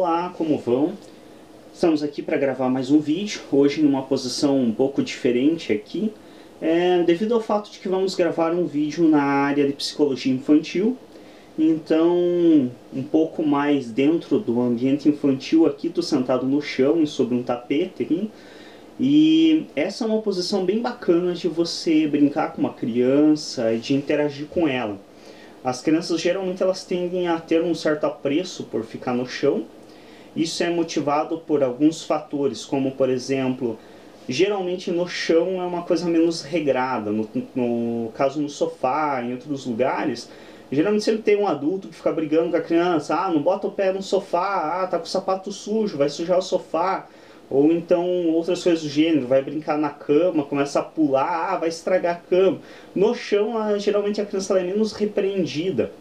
Olá, como vão? Estamos aqui para gravar mais um vídeo, hoje numa posição um pouco diferente aqui, devido ao fato de que vamos gravar um vídeo na área de psicologia infantil, então um pouco mais dentro do ambiente infantil aqui, estou sentado no chão sobre um tapete aqui, e essa é uma posição bem bacana de você brincar com uma criança e de interagir com ela. As crianças geralmente elas tendem a ter um certo apreço por ficar no chão. Isso é motivado por alguns fatores, como por exemplo, geralmente no chão é uma coisa menos regrada, no caso no sofá, em outros lugares, geralmente sempre tem um adulto que fica brigando com a criança, não bota o pé no sofá, tá com o sapato sujo, vai sujar o sofá, ou então outras coisas do gênero, vai brincar na cama, começa a pular, vai estragar a cama. No chão, geralmente a criança é menos repreendida,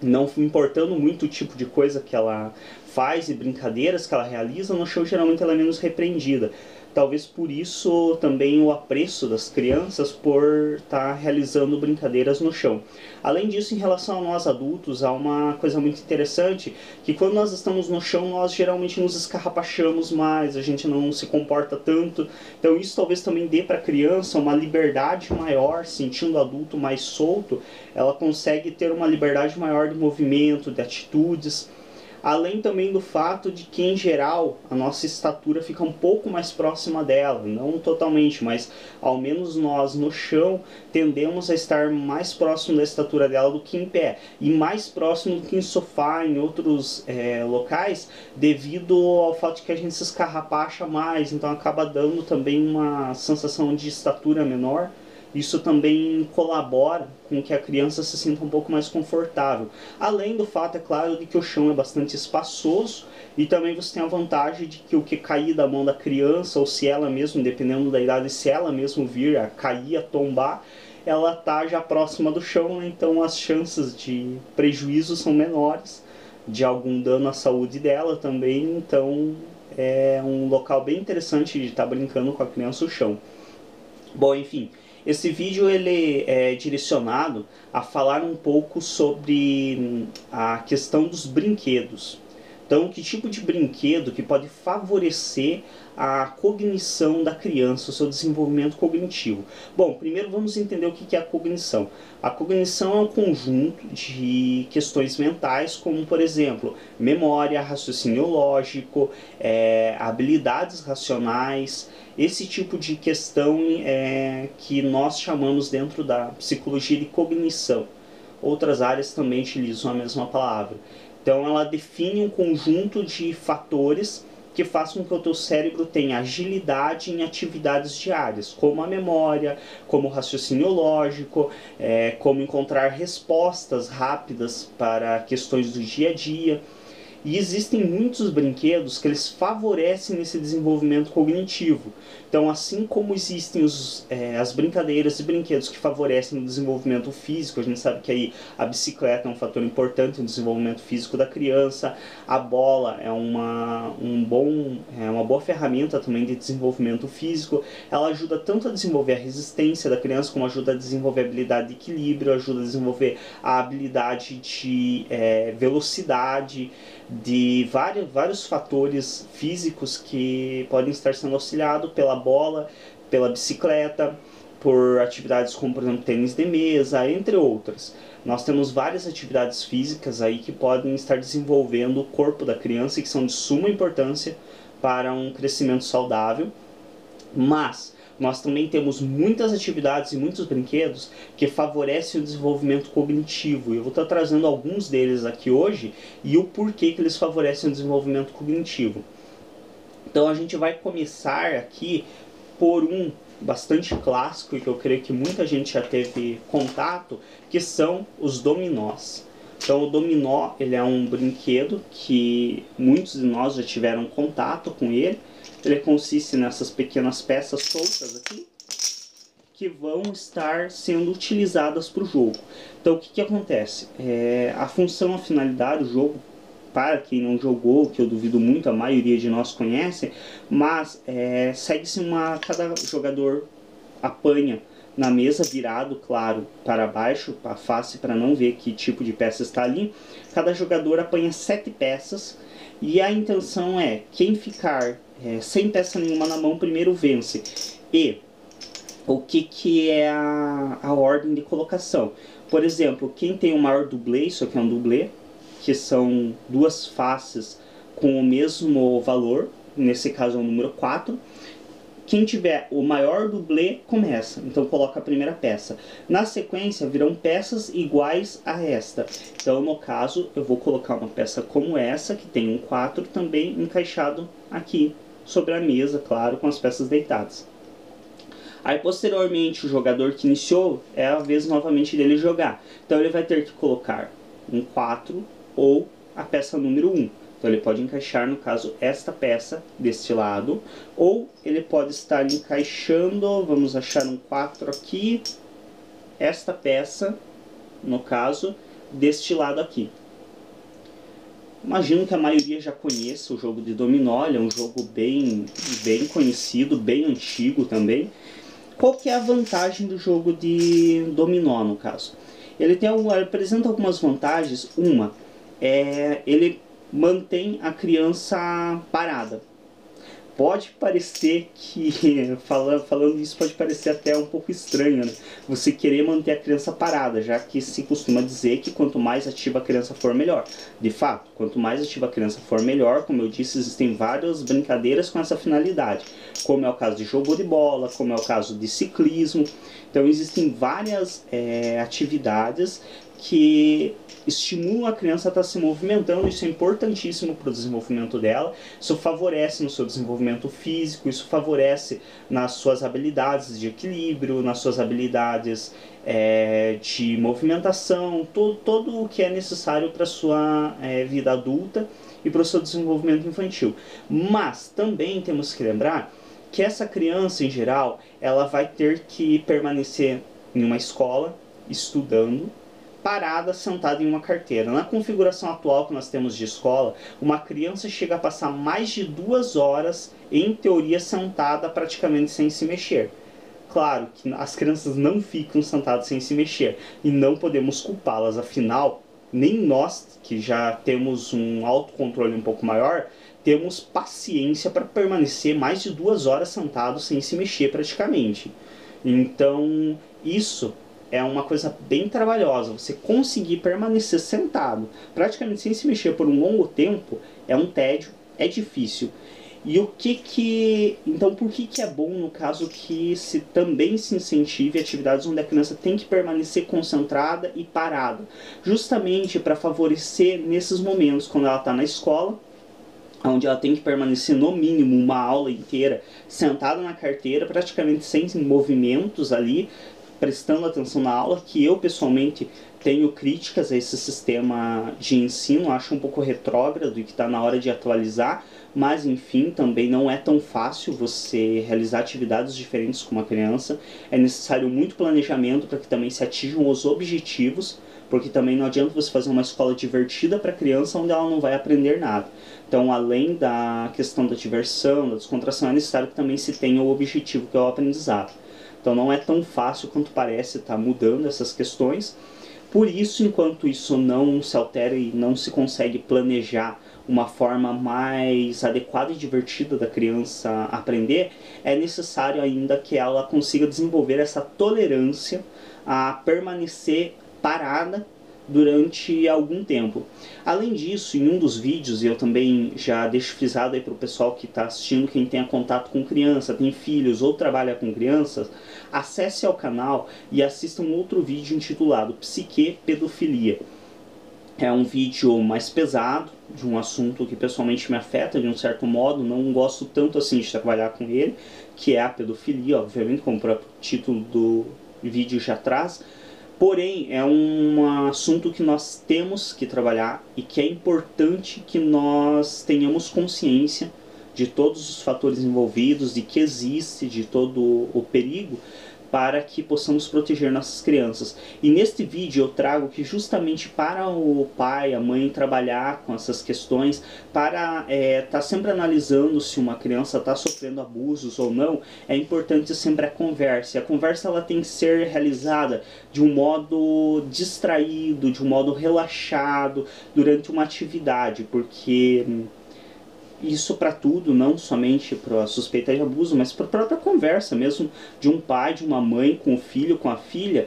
não importando muito o tipo de coisa que ela faz e brincadeiras que ela realiza, no chão geralmente ela é menos repreendida. Talvez por isso também o apreço das crianças por estar realizando brincadeiras no chão. Além disso, em relação a nós adultos, há uma coisa muito interessante, que quando nós estamos no chão, nós geralmente nos escarrapachamos mais, a gente não se comporta tanto. Então isso talvez também dê para a criança uma liberdade maior, sentindo o adulto mais solto, ela consegue ter uma liberdade maior de movimento, de atitudes. Além também do fato de que, em geral, a nossa estatura fica um pouco mais próxima dela, não totalmente, mas ao menos nós no chão tendemos a estar mais próximo da estatura dela do que em pé, e mais próximo do que em sofá, em outros locais, devido ao fato de que a gente se escarrapacha mais, então acaba dando também uma sensação de estatura menor. Isso também colabora com que a criança se sinta um pouco mais confortável. Além do fato, é claro, de que o chão é bastante espaçoso e também você tem a vantagem de que o que cair da mão da criança, ou se ela mesmo, dependendo da idade, se ela mesmo vir a cair, a tombar, ela está já próxima do chão, né? Então as chances de prejuízo são menores, de algum dano à saúde dela também. Então é um local bem interessante de estar brincando com a criança, o chão. Bom, enfim, esse vídeo ele é direcionado a falar um pouco sobre a questão dos brinquedos. Então, que tipo de brinquedo que pode favorecer a cognição da criança, o seu desenvolvimento cognitivo? Bom, primeiro vamos entender o que é a cognição. A cognição é um conjunto de questões mentais, como por exemplo, memória, raciocínio lógico, habilidades racionais, esse tipo de questão que nós chamamos dentro da psicologia de cognição. Outras áreas também utilizam a mesma palavra. Então ela define um conjunto de fatores que façam com que o teu cérebro tenha agilidade em atividades diárias, como a memória, como o raciocínio lógico, como encontrar respostas rápidas para questões do dia a dia. E existem muitos brinquedos que eles favorecem esse desenvolvimento cognitivo. Então, assim como existem as brincadeiras e brinquedos que favorecem o desenvolvimento físico, a gente sabe que aí a bicicleta é um fator importante no desenvolvimento físico da criança, a bola é uma boa ferramenta também de desenvolvimento físico, ela ajuda tanto a desenvolver a resistência da criança, como ajuda a desenvolver a habilidade de equilíbrio, ajuda a desenvolver a habilidade de velocidade, de vários fatores físicos que podem estar sendo auxiliados pela bola, pela bicicleta, por atividades como, por exemplo, tênis de mesa, entre outras. Nós temos várias atividades físicas aí que podem estar desenvolvendo o corpo da criança e que são de suma importância para um crescimento saudável, mas nós também temos muitas atividades e muitos brinquedos que favorecem o desenvolvimento cognitivo. Eu vou estar trazendo alguns deles aqui hoje e o porquê que eles favorecem o desenvolvimento cognitivo. Então a gente vai começar aqui por um bastante clássico e que eu creio que muita gente já teve contato, que são os dominós. Então o dominó ele é um brinquedo que muitos de nós já tiveram contato com ele. Ele consiste nessas pequenas peças soltas aqui, que vão estar sendo utilizadas para o jogo. Então o que acontece? A função, a finalidade do jogo, para quem não jogou, que eu duvido muito, a maioria de nós conhece, mas segue-se cada jogador apanha na mesa, virado, claro, para baixo, a face para não ver que tipo de peça está ali. Cada jogador apanha 7 peças e a intenção é quem ficar sem peça nenhuma na mão primeiro vence. E o que é a ordem de colocação? Por exemplo, quem tem o maior dublê, isso aqui é um dublê, que são duas faces com o mesmo valor, nesse caso é o número 4. Quem tiver o maior dublê começa, então coloca a primeira peça. Na sequência virão peças iguais a esta. Então no caso eu vou colocar uma peça como essa, que tem um 4 também encaixado aqui sobre a mesa, claro, com as peças deitadas. Aí posteriormente o jogador que iniciou é a vez novamente dele jogar. Então ele vai ter que colocar um 4 ou a peça número 1. Então ele pode encaixar, no caso, esta peça deste lado, ou ele pode estar encaixando, vamos achar um 4 aqui, esta peça, no caso, deste lado aqui. Imagino que a maioria já conheça o jogo de dominó, ele é um jogo bem conhecido, bem antigo também. Qual que é a vantagem do jogo de dominó, no caso? Ele apresenta algumas vantagens. Uma, ele mantém a criança parada. Pode parecer que, falando isso, pode parecer até um pouco estranho, né? Você querer manter a criança parada, já que se costuma dizer que quanto mais ativa a criança for, melhor. De fato, quanto mais ativa a criança for, melhor. Como eu disse, existem várias brincadeiras com essa finalidade, como é o caso de jogo de bola, como é o caso de ciclismo. Então existem várias atividades que estimulam a criança a estar se movimentando. Isso é importantíssimo para o desenvolvimento dela. Isso favorece no seu desenvolvimento físico, isso favorece nas suas habilidades de equilíbrio, nas suas habilidades de movimentação, todo o que é necessário para a sua vida adulta e para o seu desenvolvimento infantil. Mas também temos que lembrar que essa criança, em geral, ela vai ter que permanecer em uma escola, estudando, parada, sentada em uma carteira. Na configuração atual que nós temos de escola, uma criança chega a passar mais de 2 horas, em teoria, sentada praticamente sem se mexer. Claro que as crianças não ficam sentadas sem se mexer, e não podemos culpá-las, afinal, nem nós, que já temos um autocontrole um pouco maior, temos paciência para permanecer mais de 2 horas sentados sem se mexer praticamente. Então, isso é uma coisa bem trabalhosa. Você conseguir permanecer sentado, praticamente sem se mexer por um longo tempo, é um tédio, é difícil. E então por que é bom, no caso, que também se incentive atividades onde a criança tem que permanecer concentrada e parada? Justamente para favorecer nesses momentos, quando ela está na escola, onde ela tem que permanecer no mínimo uma aula inteira sentada na carteira, praticamente sem movimentos ali, prestando atenção na aula, que eu pessoalmente tenho críticas a esse sistema de ensino, acho um pouco retrógrado e que está na hora de atualizar, mas enfim, também não é tão fácil você realizar atividades diferentes com uma criança, é necessário muito planejamento para que também se atinjam os objetivos, porque também não adianta você fazer uma escola divertida para a criança onde ela não vai aprender nada. Então, além da questão da diversão, da descontração, é necessário que também se tenha o objetivo, que é o aprendizado. Então não é tão fácil quanto parece estar mudando essas questões. Por isso, enquanto isso não se altera e não se consegue planejar uma forma mais adequada e divertida da criança aprender, é necessário ainda que ela consiga desenvolver essa tolerância a permanecer parada durante algum tempo. Além disso, em um dos vídeos, e eu também já deixo frisado aí para o pessoal que está assistindo, quem tenha contato com criança, tem filhos ou trabalha com crianças, acesse ao canal e assista um outro vídeo intitulado Psique Pedofilia. É um vídeo mais pesado, de um assunto que pessoalmente me afeta de um certo modo, não gosto tanto assim de trabalhar com ele, que é a pedofilia, obviamente, como o próprio título do vídeo já traz. Porém, é um assunto que nós temos que trabalhar e que é importante que nós tenhamos consciência de todos os fatores envolvidos, de que existe, de todo o perigo, para que possamos proteger nossas crianças. E neste vídeo eu trago que justamente para o pai, a mãe trabalhar com essas questões, para estar sempre analisando se uma criança está sofrendo abusos ou não, é importante sempre a conversa. E a conversa ela tem que ser realizada de um modo distraído, de um modo relaxado, durante uma atividade, porque isso para tudo, não somente para a suspeita de abuso, mas para a própria conversa mesmo de um pai, de uma mãe com o filho, com a filha,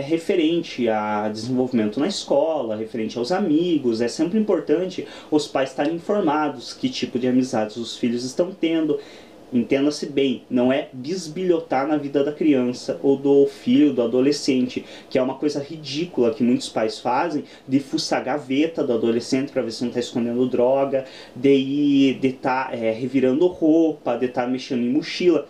referente a desenvolvimento na escola, referente aos amigos. É sempre importante os pais estarem informados que tipo de amizades os filhos estão tendo. Entenda-se bem, não é bisbilhotar na vida da criança ou do filho, do adolescente, que é uma coisa ridícula que muitos pais fazem, de fuçar a gaveta do adolescente para ver se não está escondendo droga, de estar revirando roupa, de estar mexendo em mochila.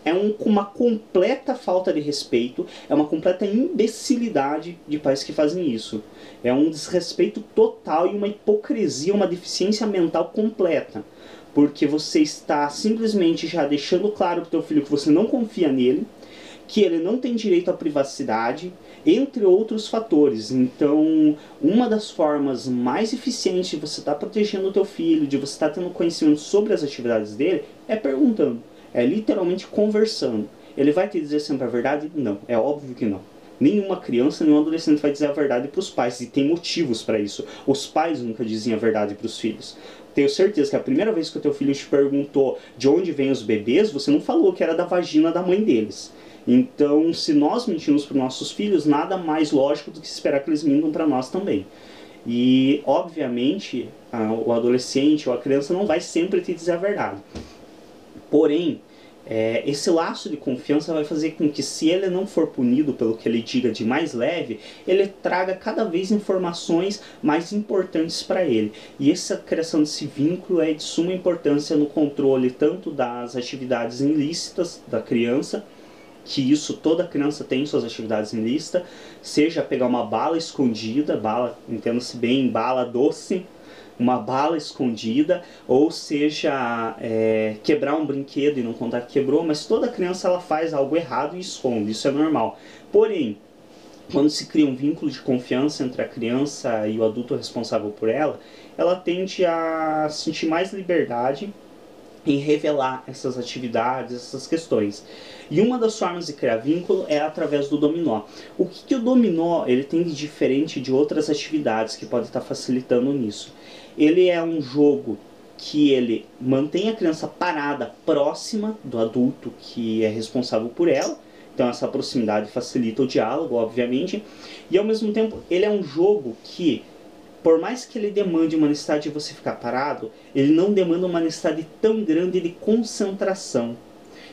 É uma completa falta de respeito, é uma completa imbecilidade de pais que fazem isso. É um desrespeito total e uma hipocrisia, uma deficiência mental completa. Porque você está simplesmente já deixando claro para o teu filho que você não confia nele, que ele não tem direito à privacidade, entre outros fatores. Então, uma das formas mais eficientes de você estar protegendo o teu filho, de você estar tendo conhecimento sobre as atividades dele, é perguntando. É literalmente conversando. Ele vai te dizer sempre a verdade? Não, é óbvio que não. Nenhuma criança, nenhum adolescente vai dizer a verdade para os pais, e tem motivos para isso. Os pais nunca dizem a verdade para os filhos. Tenho certeza que a primeira vez que o teu filho te perguntou de onde vêm os bebês, você não falou que era da vagina da mãe deles. Então, se nós mentimos para os nossos filhos, nada mais lógico do que esperar que eles mintam para nós também. E, obviamente, o adolescente ou a criança não vai sempre te dizer a verdade. Porém, esse laço de confiança vai fazer com que, se ele não for punido pelo que ele diga de mais leve, ele traga cada vez informações mais importantes para ele. E essa criação desse vínculo é de suma importância no controle tanto das atividades ilícitas da criança, que isso toda criança tem suas atividades ilícitas, seja pegar uma bala escondida, bala, entenda-se bem, bala doce, uma bala escondida, ou seja, quebrar um brinquedo e não contar que quebrou, mas toda criança ela faz algo errado e esconde, isso é normal. Porém, quando se cria um vínculo de confiança entre a criança e o adulto responsável por ela, ela tende a sentir mais liberdade em revelar essas atividades, essas questões. E uma das formas de criar vínculo é através do dominó. O que o dominó ele tem de diferente de outras atividades que podem estar facilitando nisso? Ele é um jogo que ele mantém a criança parada, próxima do adulto que é responsável por ela. Então essa proximidade facilita o diálogo, obviamente. E ao mesmo tempo ele é um jogo que, por mais que ele demande uma necessidade de você ficar parado, ele não demanda uma necessidade tão grande de concentração.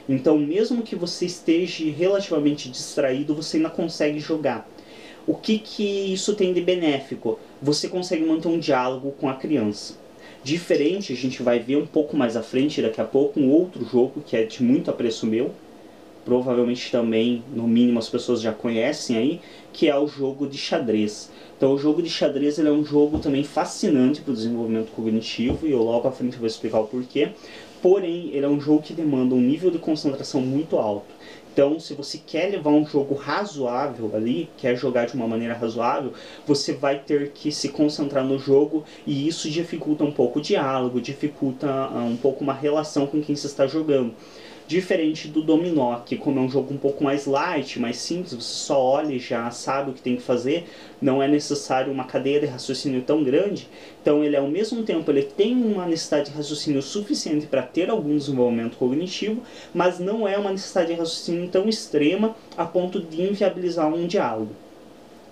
Então, mesmo que você esteja relativamente distraído, você ainda consegue jogar. O que isso tem de benéfico? Você consegue manter um diálogo com a criança. Diferente, a gente vai ver um pouco mais à frente, daqui a pouco, um outro jogo que é de muito apreço meu. Provavelmente também, no mínimo, as pessoas já conhecem aí, que é o jogo de xadrez. Então o jogo de xadrez ele é um jogo também fascinante para o desenvolvimento cognitivo, e eu logo à frente vou explicar o porquê. Porém, ele é um jogo que demanda um nível de concentração muito alto. Então, se você quer levar um jogo razoável ali, quer jogar de uma maneira razoável, você vai ter que se concentrar no jogo, e isso dificulta um pouco o diálogo, dificulta um pouco uma relação com quem você está jogando. Diferente do dominó, que como é um jogo um pouco mais light, mais simples, você só olha e já sabe o que tem que fazer, não é necessário uma cadeia de raciocínio tão grande. Então ele ao mesmo tempo ele tem uma necessidade de raciocínio suficiente para ter algum desenvolvimento cognitivo, mas não é uma necessidade de raciocínio tão extrema a ponto de inviabilizar um diálogo.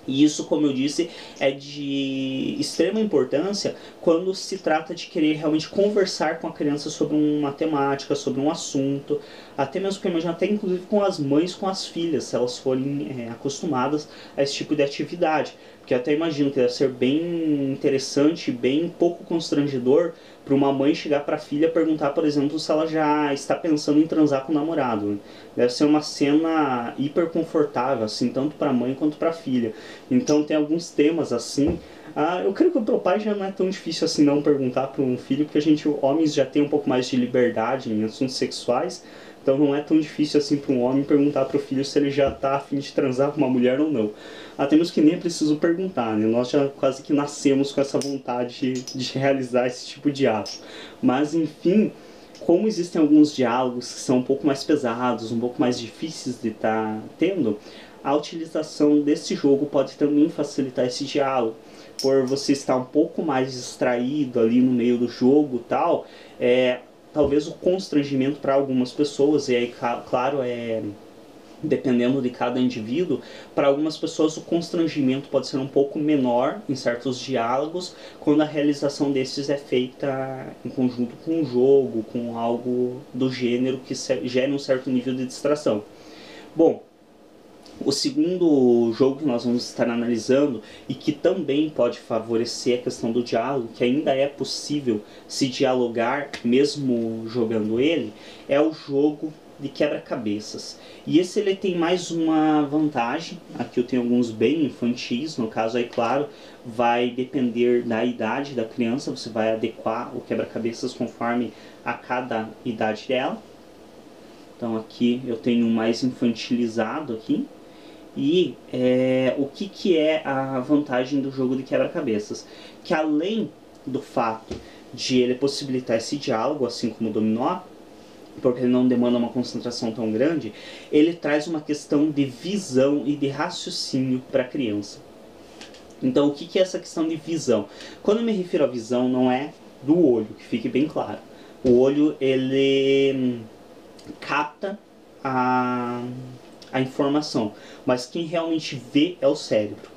E isso, como eu disse, é de extrema importância quando se trata de querer realmente conversar com a criança sobre uma temática, sobre um assunto, até mesmo que eu imagino, até inclusive com as mães, com as filhas, se elas forem acostumadas a esse tipo de atividade. Porque eu até imagino que deve ser bem interessante, bem pouco constrangedor para uma mãe chegar para a filha e perguntar, por exemplo, se ela já está pensando em transar com o namorado. Deve ser uma cena hiper confortável, assim, tanto para a mãe quanto para a filha. Então tem alguns temas assim. Eu creio que para o pai já não é tão difícil assim não perguntar para um filho, porque a gente, homens, já tem um pouco mais de liberdade em assuntos sexuais. Então não é tão difícil assim para um homem perguntar para o filho se ele já está a fim de transar com uma mulher ou não. Até mesmo que nem é preciso perguntar, né? Nós já quase que nascemos com essa vontade de realizar esse tipo de ato. Mas enfim, como existem alguns diálogos que são um pouco mais pesados, um pouco mais difíceis de estar tendo, a utilização desse jogo pode também facilitar esse diálogo. Por você estar um pouco mais distraído ali no meio do jogo e tal, talvez o constrangimento para algumas pessoas, e aí, claro, dependendo de cada indivíduo, para algumas pessoas o constrangimento pode ser um pouco menor em certos diálogos, quando a realização desses é feita em conjunto com um jogo, com algo do gênero que gere um certo nível de distração. Bom, o segundo jogo que nós vamos estar analisando, e que também pode favorecer a questão do diálogo, que ainda é possível se dialogar mesmo jogando ele, é o jogo de quebra-cabeças. E esse ele tem mais uma vantagem. Aqui eu tenho alguns bem infantis, no caso aí, claro, vai depender da idade da criança, você vai adequar o quebra-cabeças conforme a cada idade dela. Então aqui eu tenho um mais infantilizado aqui. E o que é a vantagem do jogo de quebra-cabeças? Que além do fato de ele possibilitar esse diálogo, assim como o dominó, porque ele não demanda uma concentração tão grande, ele traz uma questão de visão e de raciocínio para a criança. Então o que é essa questão de visão? Quando eu me refiro à visão, não é do olho, que fique bem claro. O olho, ele capta a informação, mas quem realmente vê é o cérebro.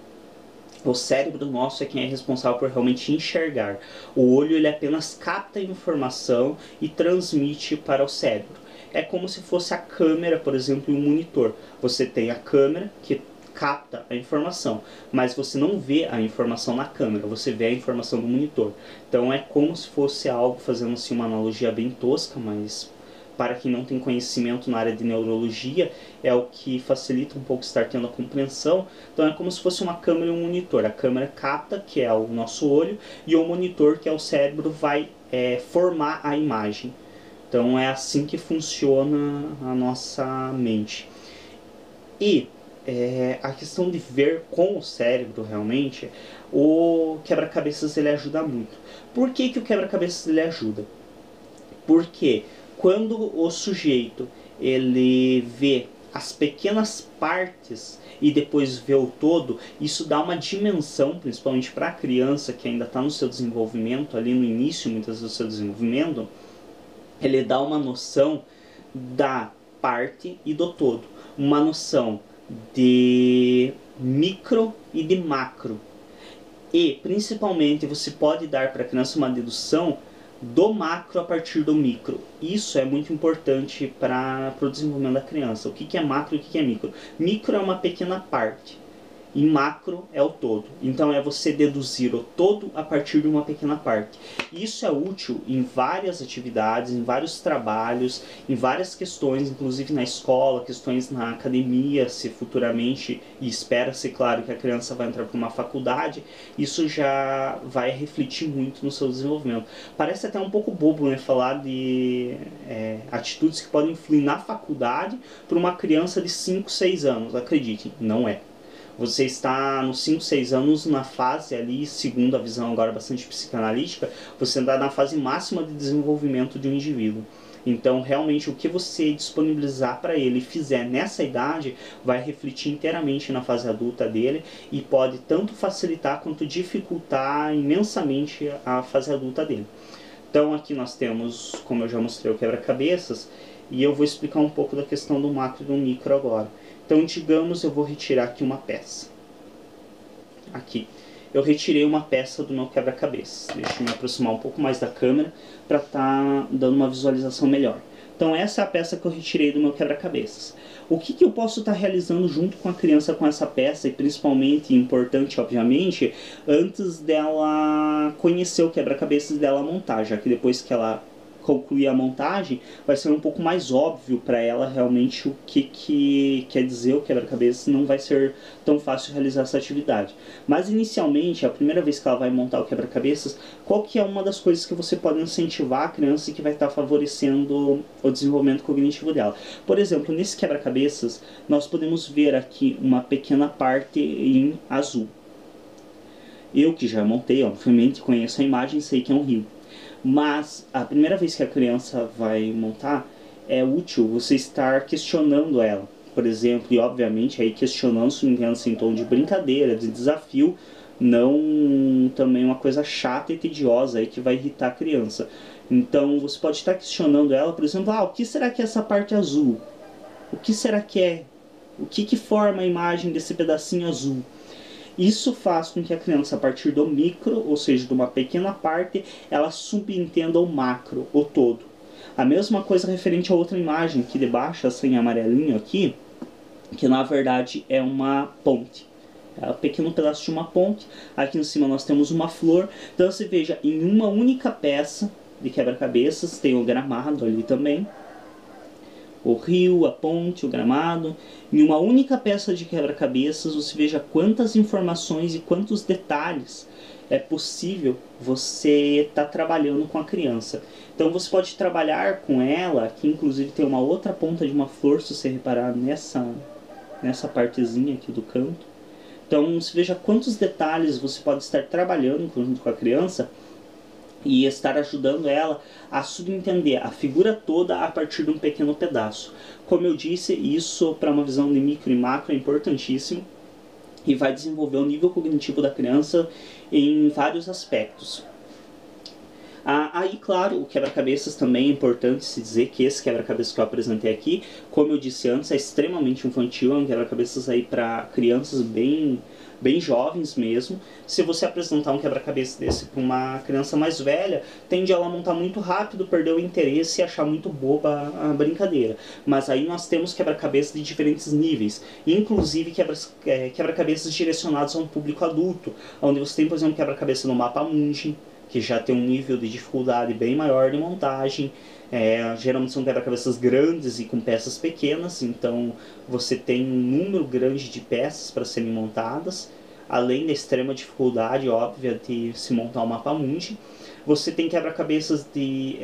O cérebro nosso é quem é responsável por realmente enxergar. O olho, ele apenas capta a informação e transmite para o cérebro. É como se fosse a câmera, por exemplo, e um monitor. Você tem a câmera que capta a informação, mas você não vê a informação na câmera, você vê a informação no monitor. Então é como se fosse algo, fazendo assim uma analogia bem tosca, mas para quem não tem conhecimento na área de neurologia, é o que facilita um pouco estar tendo a compreensão. Então é como se fosse uma câmera e um monitor. A câmera capta, que é o nosso olho, e o monitor, que é o cérebro, vai formar a imagem. Então é assim que funciona a nossa mente. E a questão de ver com o cérebro, realmente, o quebra-cabeças ele ajuda muito. Por que o quebra-cabeças ele ajuda? Porque quando o sujeito ele vê as pequenas partes e depois vê o todo, isso dá uma dimensão, principalmente para a criança que ainda está no seu desenvolvimento, ali no início muitas vezes do seu desenvolvimento, ele dá uma noção da parte e do todo, uma noção de micro e de macro. E principalmente você pode dar para a criança uma dedução do macro a partir do micro. Isso é muito importante para o desenvolvimento da criança. O que é macro e o que é micro? Micro é uma pequena parte e macro é o todo. Então é você deduzir o todo a partir de uma pequena parte. Isso é útil em várias atividades, em vários trabalhos, em várias questões, inclusive na escola, questões na academia, se futuramente, e espera-se, claro, que a criança vai entrar para uma faculdade, isso já vai refletir muito no seu desenvolvimento. Parece até um pouco bobo, né, falar de atitudes que podem influir na faculdade para uma criança de 5, 6 anos. Acreditem, não é. Você está nos 5, 6 anos na fase ali, segundo a visão agora bastante psicanalítica, você está na fase máxima de desenvolvimento de um indivíduo. Então, realmente, o que você disponibilizar para ele e fizer nessa idade vai refletir inteiramente na fase adulta dele e pode tanto facilitar quanto dificultar imensamente a fase adulta dele. Então, aqui nós temos, como eu já mostrei, o quebra-cabeças, e eu vou explicar um pouco da questão do macro e do micro agora. Então, digamos, eu vou retirar aqui uma peça. Aqui. Eu retirei uma peça do meu quebra-cabeças. Deixa eu me aproximar um pouco mais da câmera para estar dando uma visualização melhor. Então, essa é a peça que eu retirei do meu quebra-cabeças. O que eu posso estar realizando junto com a criança com essa peça, e principalmente, importante, obviamente, antes dela conhecer o quebra-cabeças dela montar, já que depois que ela concluir a montagem, vai ser um pouco mais óbvio para ela realmente o que quer dizer o quebra-cabeça, não vai ser tão fácil realizar essa atividade. Mas inicialmente, a primeira vez que ela vai montar o quebra-cabeças, qual que é uma das coisas que você pode incentivar a criança e que vai estar favorecendo o desenvolvimento cognitivo dela? Por exemplo, nesse quebra-cabeças, nós podemos ver aqui uma pequena parte em azul. Eu que já montei, obviamente, conheço a imagem, sei que é um rio. Mas a primeira vez que a criança vai montar, é útil você estar questionando ela. Por exemplo, e obviamente aí questionando, se entenda-se em tom de brincadeira, de desafio, não também uma coisa chata e tediosa aí que vai irritar a criança. Então você pode estar questionando ela, por exemplo, o que será que é essa parte azul? O que será que é? O que forma a imagem desse pedacinho azul? Isso faz com que a criança, a partir do micro, ou seja, de uma pequena parte, ela subentenda o macro, o todo. A mesma coisa referente a outra imagem, aqui debaixo, essa em amarelinho aqui, que na verdade é uma ponte. É um pequeno pedaço de uma ponte. Aqui em cima nós temos uma flor. Então você veja, em uma única peça de quebra-cabeças, tem o gramado ali também, o rio, a ponte, o gramado. Em uma única peça de quebra-cabeças, você veja quantas informações e quantos detalhes é possível você estar trabalhando com a criança. Então você pode trabalhar com ela, aqui inclusive tem uma outra ponta de uma flor, se você reparar nessa partezinha aqui do canto. Então você veja quantos detalhes você pode estar trabalhando junto com a criança e estar ajudando ela a subentender a figura toda a partir de um pequeno pedaço. Como eu disse, isso para uma visão de micro e macro é importantíssimo e vai desenvolver o nível cognitivo da criança em vários aspectos. Aí, claro, o quebra-cabeças também é importante se dizer que esse quebra-cabeças que eu apresentei aqui, como eu disse antes, é extremamente infantil, é um quebra-cabeças aí para crianças bem jovens mesmo. Se você apresentar um quebra-cabeça desse para uma criança mais velha, tende ela a montar muito rápido, perder o interesse e achar muito boba a brincadeira. Mas aí nós temos quebra-cabeças de diferentes níveis, inclusive quebra-cabeças direcionados a um público adulto, onde você tem, por exemplo, quebra-cabeça no mapa Mundi, que já tem um nível de dificuldade bem maior de montagem. Geralmente são quebra-cabeças grandes e com peças pequenas, então você tem um número grande de peças para serem montadas, além da extrema dificuldade óbvia de se montar um mapa mundi. Você tem quebra-cabeças de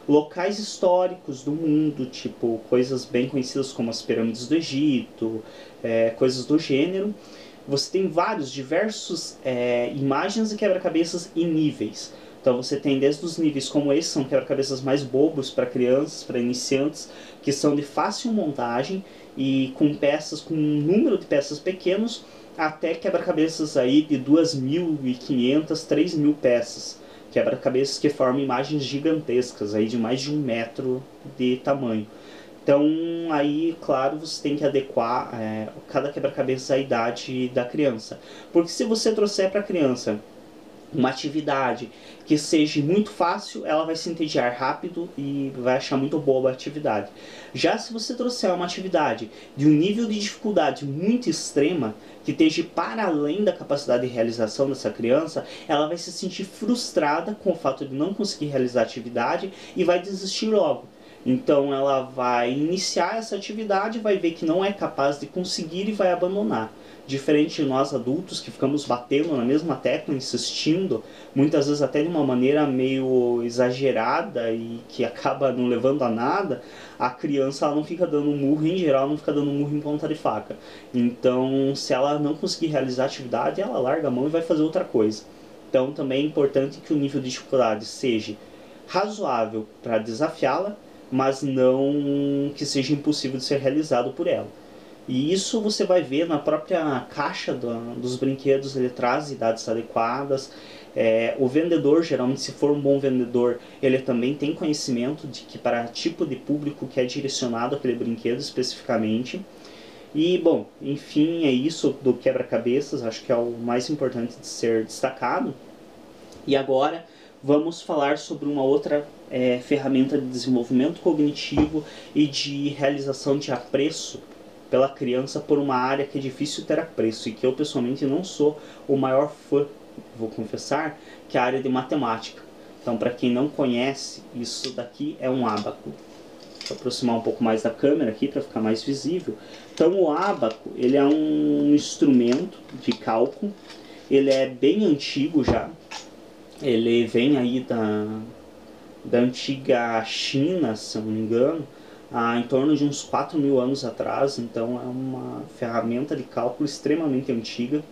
locais históricos do mundo, tipo coisas bem conhecidas como as pirâmides do Egito, coisas do gênero. Você tem diversos imagens de quebra-cabeças e níveis. Então você tem desde os níveis como esse, são quebra-cabeças mais bobos para crianças, para iniciantes, que são de fácil montagem e com peças, com um número de peças pequenos, até quebra-cabeças aí de 2.500, 3.000 peças. Quebra-cabeças que formam imagens gigantescas, aí de mais de 1 metro de tamanho. Então, aí, claro, você tem que adequar cada quebra-cabeça à idade da criança. Porque se você trouxer para a criança uma atividade que seja muito fácil, ela vai se entediar rápido e vai achar muito boa a atividade. Já se você trouxer uma atividade de um nível de dificuldade muito extrema, que esteja para além da capacidade de realização dessa criança, ela vai se sentir frustrada com o fato de não conseguir realizar a atividade e vai desistir logo. Então ela vai iniciar essa atividade, vai ver que não é capaz de conseguir e vai abandonar. Diferente de nós adultos que ficamos batendo na mesma tecla, insistindo, muitas vezes até de uma maneira meio exagerada e que acaba não levando a nada, a criança ela não fica dando murro, em geral não fica dando murro em ponta de faca. Então se ela não conseguir realizar a atividade, ela larga a mão e vai fazer outra coisa. Então também é importante que o nível de dificuldade seja razoável para desafiá-la, mas não que seja impossível de ser realizado por ela. E isso você vai ver na própria caixa dos brinquedos, ele traz idades adequadas. O vendedor, geralmente, se for um bom vendedor, ele também tem conhecimento de que para tipo de público que é direcionado aquele brinquedo especificamente. E, bom, enfim, é isso do quebra-cabeças, acho que é o mais importante de ser destacado. E agora vamos falar sobre uma outra ferramenta de desenvolvimento cognitivo e de realização de apreço pela criança por uma área que é difícil ter apreço e que eu pessoalmente não sou o maior fã, vou confessar, que é a área de matemática. Então, para quem não conhece, isso daqui é um ábaco. Vou aproximar um pouco mais da câmera aqui para ficar mais visível. Então, o ábaco, ele é um instrumento de cálculo. Ele é bem antigo já. Ele vem aí da antiga China, se eu não me engano, em torno de uns 4.000 anos atrás. Então, é uma ferramenta de cálculo extremamente antiga.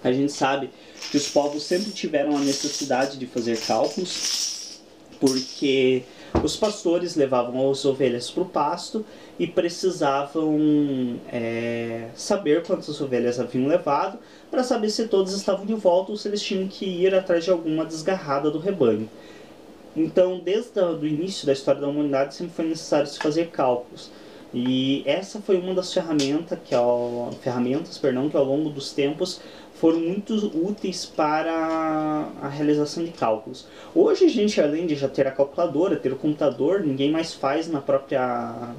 A gente sabe que os povos sempre tiveram a necessidade de fazer cálculos, porque os pastores levavam as ovelhas para o pasto e precisavam saber quantas ovelhas haviam levado para saber se todas estavam de volta ou se eles tinham que ir atrás de alguma desgarrada do rebanho. Então, desde o início da história da humanidade, sempre foi necessário se fazer cálculos. E essa foi uma das ferramentas que ao longo dos tempos foram muito úteis para a realização de cálculos. Hoje a gente, além de já ter a calculadora, ter o computador, ninguém mais faz no papel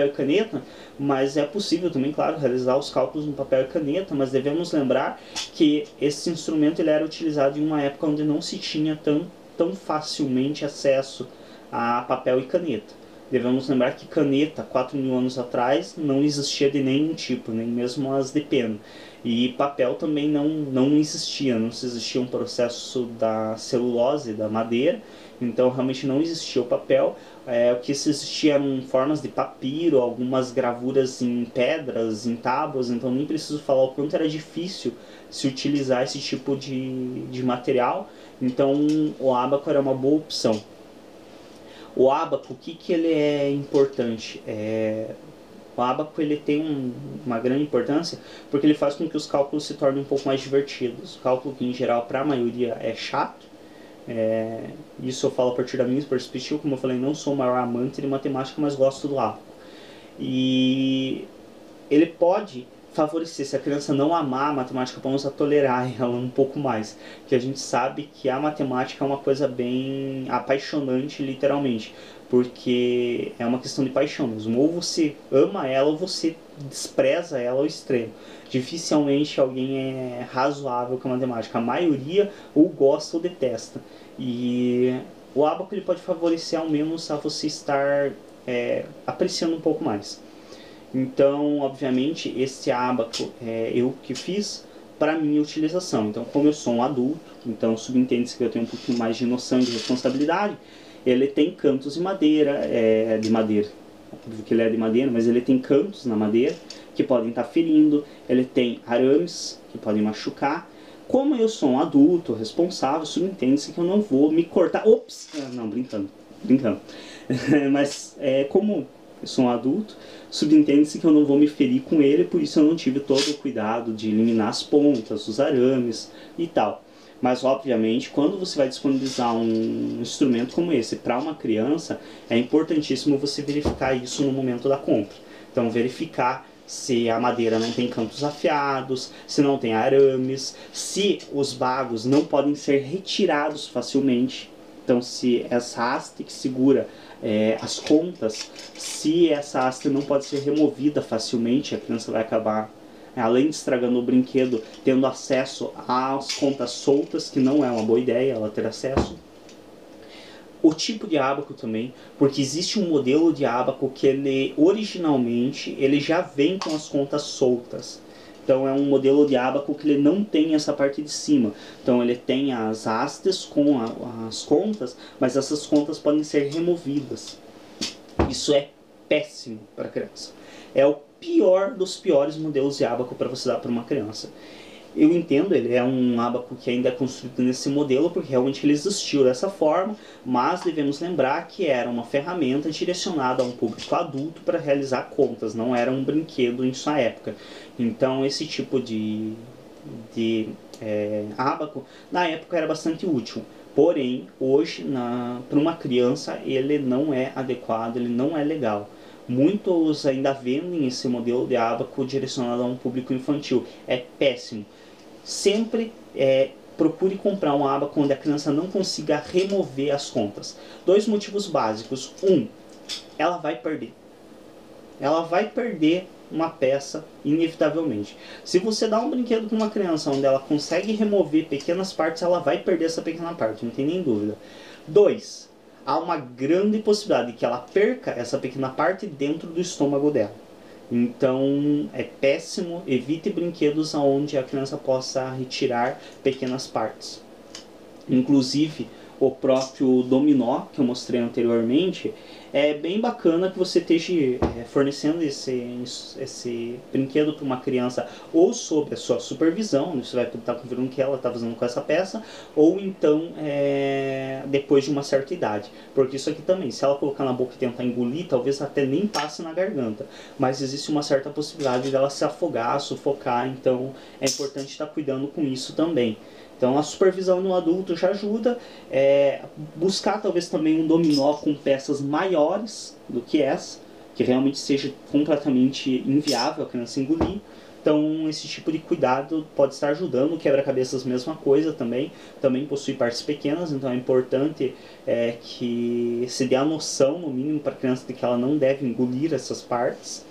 e caneta, mas é possível também, claro, realizar os cálculos no papel e caneta, mas devemos lembrar que esse instrumento ele era utilizado em uma época onde não se tinha tão facilmente acesso a papel e caneta. Devemos lembrar que caneta, 4.000 anos atrás, não existia de nenhum tipo, nem mesmo as de pena. E papel também não existia, não se existia um processo da celulose, da madeira, então realmente não existia o papel. O que existia eram formas de papiro, algumas gravuras em pedras, em tábuas, então nem preciso falar o quanto era difícil se utilizar esse tipo de material. Então o ábaco era uma boa opção. O ábaco, o que ele é importante? O ábaco ele tem uma grande importância porque ele faz com que os cálculos se tornem um pouco mais divertidos. O cálculo que em geral para a maioria é chato. Isso eu falo a partir da minha perspectiva, como eu falei, não sou o maior amante de matemática, mas gosto do ábaco. E ele pode favorecer, se a criança não amar a matemática, vamos a tolerar ela um pouco mais, que a gente sabe que a matemática é uma coisa bem apaixonante, literalmente, porque é uma questão de paixão mesmo, ou você ama ela ou você despreza ela ao extremo. Dificilmente alguém é razoável com a matemática, a maioria ou gosta ou detesta, e o ábaco ele pode favorecer ao menos a você estar apreciando um pouco mais. Então, obviamente, esse ábaco eu que fiz para minha utilização. Então, como eu sou um adulto, então subentende-se que eu tenho um pouquinho mais de noção e de responsabilidade. Ele tem cantos de madeira, óbvio que ele é de madeira, mas ele tem cantos na madeira que podem estar ferindo. Ele tem arames que podem machucar. Como eu sou um adulto responsável, subentende-se que eu não vou me cortar. Ops! Não, brincando. Mas como eu sou um adulto, subentende-se que eu não vou me ferir com ele, por isso eu não tive todo o cuidado de eliminar as pontas, os arames e tal. Mas, obviamente, quando você vai disponibilizar um instrumento como esse para uma criança, é importantíssimo você verificar isso no momento da compra. Então, verificar se a madeira não tem cantos afiados, se não tem arames, se os bagos não podem ser retirados facilmente. Então, se essa haste que segura as contas, se essa haste não pode ser removida facilmente, a criança vai acabar, além de estragando o brinquedo, tendo acesso às contas soltas, que não é uma boa ideia ela ter acesso. O tipo de ábaco também, porque existe um modelo de ábaco que ele originalmente ele já vem com as contas soltas. Então é um modelo de ábaco que ele não tem essa parte de cima. Então ele tem as hastes com as contas, mas essas contas podem ser removidas. Isso é péssimo para a criança. É o pior dos piores modelos de ábaco para você dar para uma criança. Eu entendo, ele é um ábaco que ainda é construído nesse modelo, porque realmente ele existiu dessa forma, mas devemos lembrar que era uma ferramenta direcionada a um público adulto para realizar contas, não era um brinquedo em sua época. Então esse tipo de ábaco, na época era bastante útil. Porém, hoje, para uma criança, ele não é adequado, ele não é legal. Muitos ainda vendem esse modelo de ábaco direcionado a um público infantil. É péssimo. Sempre procure comprar um ábaco onde a criança não consiga remover as contas. 2 motivos básicos. 1, ela vai perder. ela vai perder uma peça inevitavelmente. Se você dá um brinquedo para uma criança onde ela consegue remover pequenas partes, ela vai perder essa pequena parte, não tem nem dúvida. 2. Há uma grande possibilidade de que ela perca essa pequena parte dentro do estômago dela. Então é péssimo, evite brinquedos onde a criança possa retirar pequenas partes. Inclusive o próprio dominó que eu mostrei anteriormente, é bem bacana que você esteja fornecendo esse brinquedo para uma criança ou sob a sua supervisão, você vai estar conferindo o que ela está fazendo com essa peça, ou então depois de uma certa idade, porque isso aqui também, se ela colocar na boca e tentar engolir, talvez até nem passe na garganta, mas existe uma certa possibilidade dela se afogar, sufocar, então é importante estar cuidando com isso também. Então a supervisão no adulto já ajuda, buscar talvez também um dominó com peças maiores do que essa, que realmente seja completamente inviável a criança engolir. Então esse tipo de cuidado pode estar ajudando. O quebra-cabeças mesma coisa também possui partes pequenas, então é importante que se dê a noção no mínimo para a criança de que ela não deve engolir essas partes.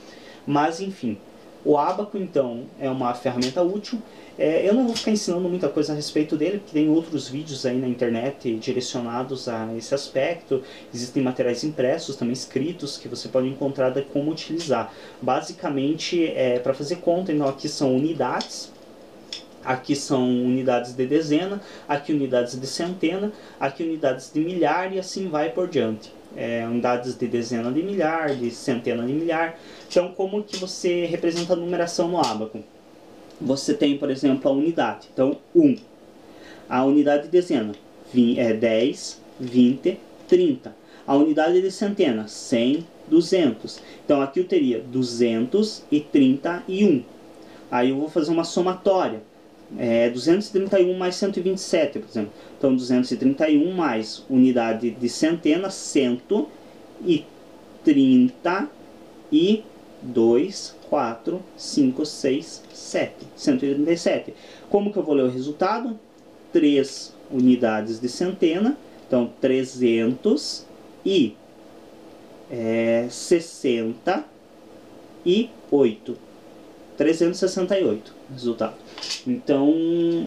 Mas enfim, o ábaco então é uma ferramenta útil. Eu não vou ficar ensinando muita coisa a respeito dele, porque tem outros vídeos aí na internet direcionados a esse aspecto. Existem materiais impressos, também escritos, que você pode encontrar de como utilizar. Basicamente, para fazer conta, então aqui são unidades. Aqui são unidades de dezena, aqui unidades de centena, aqui unidades de milhar e assim vai por diante. Unidades de dezena de milhar, de centena de milhar. Então, como que você representa a numeração no ábaco? Você tem, por exemplo, a unidade. Então, 1. A unidade de dezena, 10, 20, 30. A unidade de centena, 100, 200. Então, aqui eu teria 231. Aí eu vou fazer uma somatória. 231 mais 127, por exemplo. Então, 231 mais unidade de centena, 132, 4, 5, 6, 7. 137. Como que eu vou ler o resultado? 3 unidades de centena. Então, 368. 368 resultado. Então,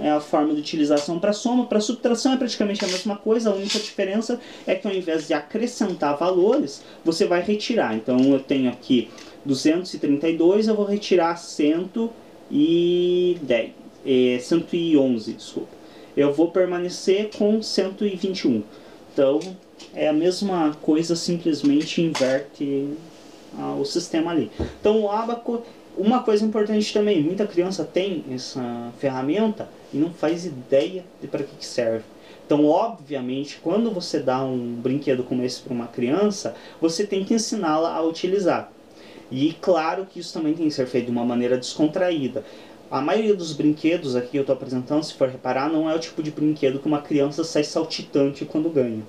é a forma de utilização para soma. Para subtração é praticamente a mesma coisa, a única diferença é que ao invés de acrescentar valores, você vai retirar. Então, eu tenho aqui 232, eu vou retirar 111, desculpa. Eu vou permanecer com 121. Então, é a mesma coisa, simplesmente inverte o sistema ali. Então, o ábaco, uma coisa importante também, muita criança tem essa ferramenta e não faz ideia de para que serve. Então, obviamente, quando você dá um brinquedo como esse para uma criança, você tem que ensiná-la a utilizar. E claro que isso também tem que ser feito de uma maneira descontraída. A maioria dos brinquedos aqui que eu estou apresentando, se for reparar, não é o tipo de brinquedo que uma criança sai saltitante quando ganha.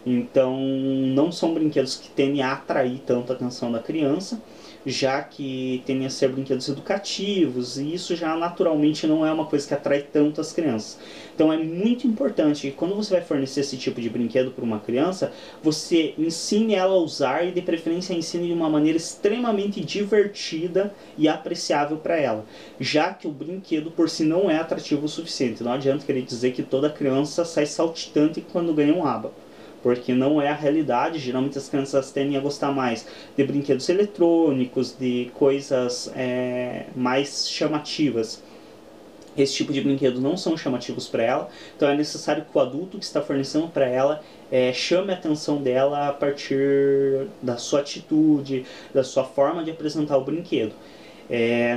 Então, não são brinquedos que tendem a atrair tanto a atenção da criança, já que tendem a ser brinquedos educativos, e isso já naturalmente não é uma coisa que atrai tanto as crianças. Então é muito importante que quando você vai fornecer esse tipo de brinquedo para uma criança, você ensine ela a usar e de preferência ensine de uma maneira extremamente divertida e apreciável para ela, já que o brinquedo por si não é atrativo o suficiente. Não adianta querer dizer que toda criança sai saltitante quando ganha um ábaco, porque não é a realidade. Geralmente as crianças tendem a gostar mais de brinquedos eletrônicos, de coisas mais chamativas. Esse tipo de brinquedos não são chamativos para ela, então é necessário que o adulto que está fornecendo para ela chame a atenção dela a partir da sua atitude, da sua forma de apresentar o brinquedo.